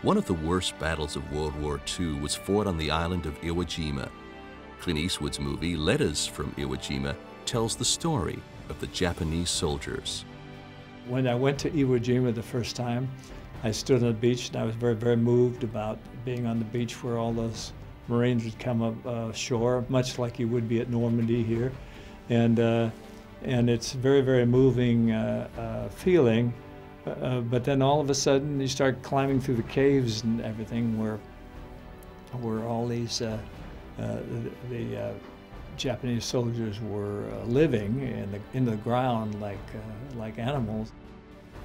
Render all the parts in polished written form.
One of the worst battles of World War II was fought on the island of Iwo Jima. Clint Eastwood's movie, Letters from Iwo Jima, tells the story of the Japanese soldiers. When I went to Iwo Jima the first time, I stood on the beach and I was very, very moved about being on the beach where all those Marines would come up ashore, much like you would be at Normandy here. And it's a very, very moving feeling. But then all of a sudden you start climbing through the caves and everything where all these the Japanese soldiers were living in the ground like animals.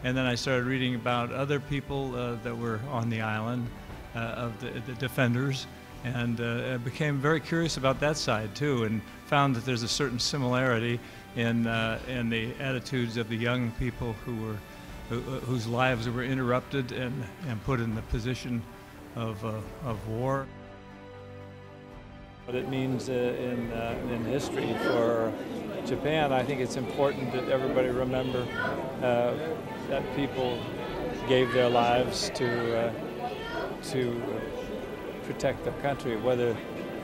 And then I started reading about other people that were on the island, of the defenders, and became very curious about that side too, and found that there's a certain similarity in the attitudes of the young people whose lives were interrupted and put in the position of war. What it means in history for Japan, I think it's important that everybody remember that people gave their lives to protect their country, whether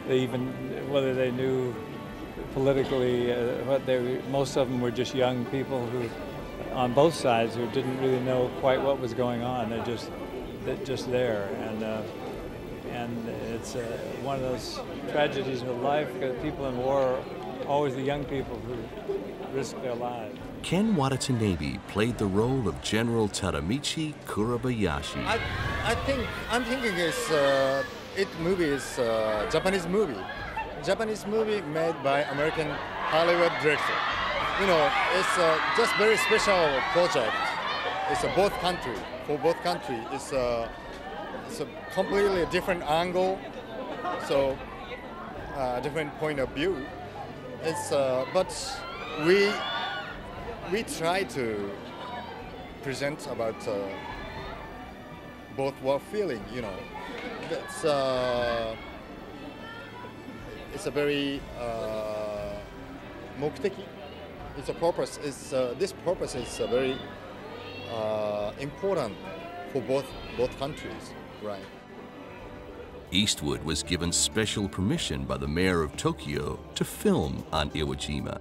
they knew politically most of them were just young people who, on both sides, who didn't really know quite what was going on. They're just there, and it's one of those tragedies of life, because people in war are always the young people who risk their lives. Ken Watanabe played the role of General Tadamichi Kurabayashi. I'm thinking movie is Japanese movie. Japanese movie made by American Hollywood director. You know, it's just very special project. It's for both country. It's a completely different angle, so different point of view. It's but we try to present about both war feeling. You know, it's a very mokuteki. It's a purpose. This purpose is very important for both countries, right? Eastwood was given special permission by the mayor of Tokyo to film on Iwo Jima.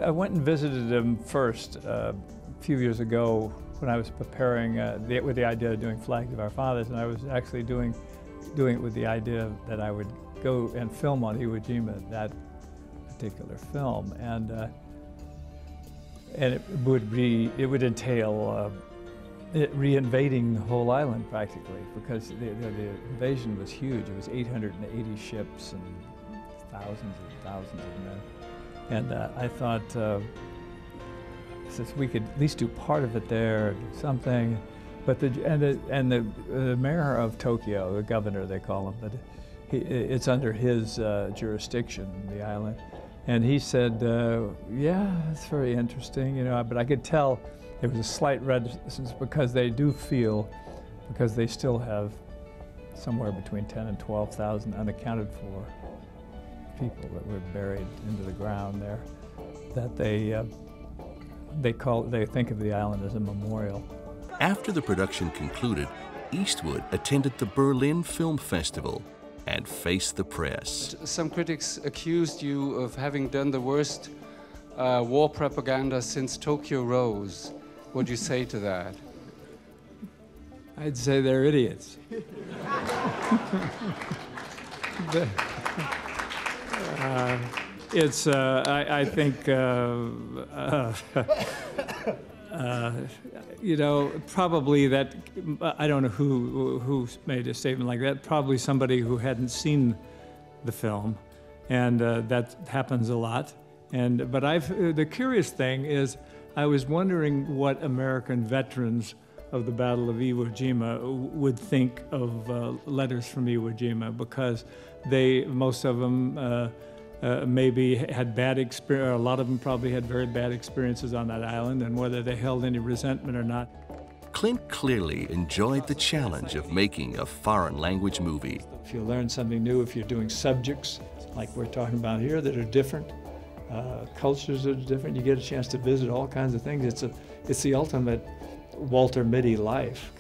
I went and visited him first a few years ago when I was preparing with the idea of doing Flags of Our Fathers, and I was actually doing it with the idea that I would go and film on Iwo Jima, that particular film, and it would entail re-invading the whole island practically, because the invasion was huge. It was 880 ships and thousands of men. And I thought, since we could at least do part of it there, do something. But the mayor of Tokyo, the governor they call him, but it's under his jurisdiction, the island. And he said, yeah, it's very interesting, you know, but I could tell there was a slight reticence because they do feel, because they still have somewhere between 10 and 12,000 unaccounted for people that were buried into the ground there, that they think of the island as a memorial. After the production concluded, Eastwood attended the Berlin Film Festival and faced the press. Some critics accused you of having done the worst war propaganda since Tokyo Rose. What'd you say to that? I'd say they're idiots. I think, you know, probably that, I don't know who made a statement like that, probably somebody who hadn't seen the film, and that happens a lot. But the curious thing is, I was wondering what American veterans of the Battle of Iwo Jima would think of Letters from Iwo Jima, because most of them maybe had bad experience, or a lot of them probably had very bad experiences on that island, and whether they held any resentment or not. Clint clearly enjoyed the challenge of making a foreign language movie. If you learn something new, if you're doing subjects like we're talking about here that are different, cultures that are different, you get a chance to visit all kinds of things. It's the ultimate Walter Mitty life.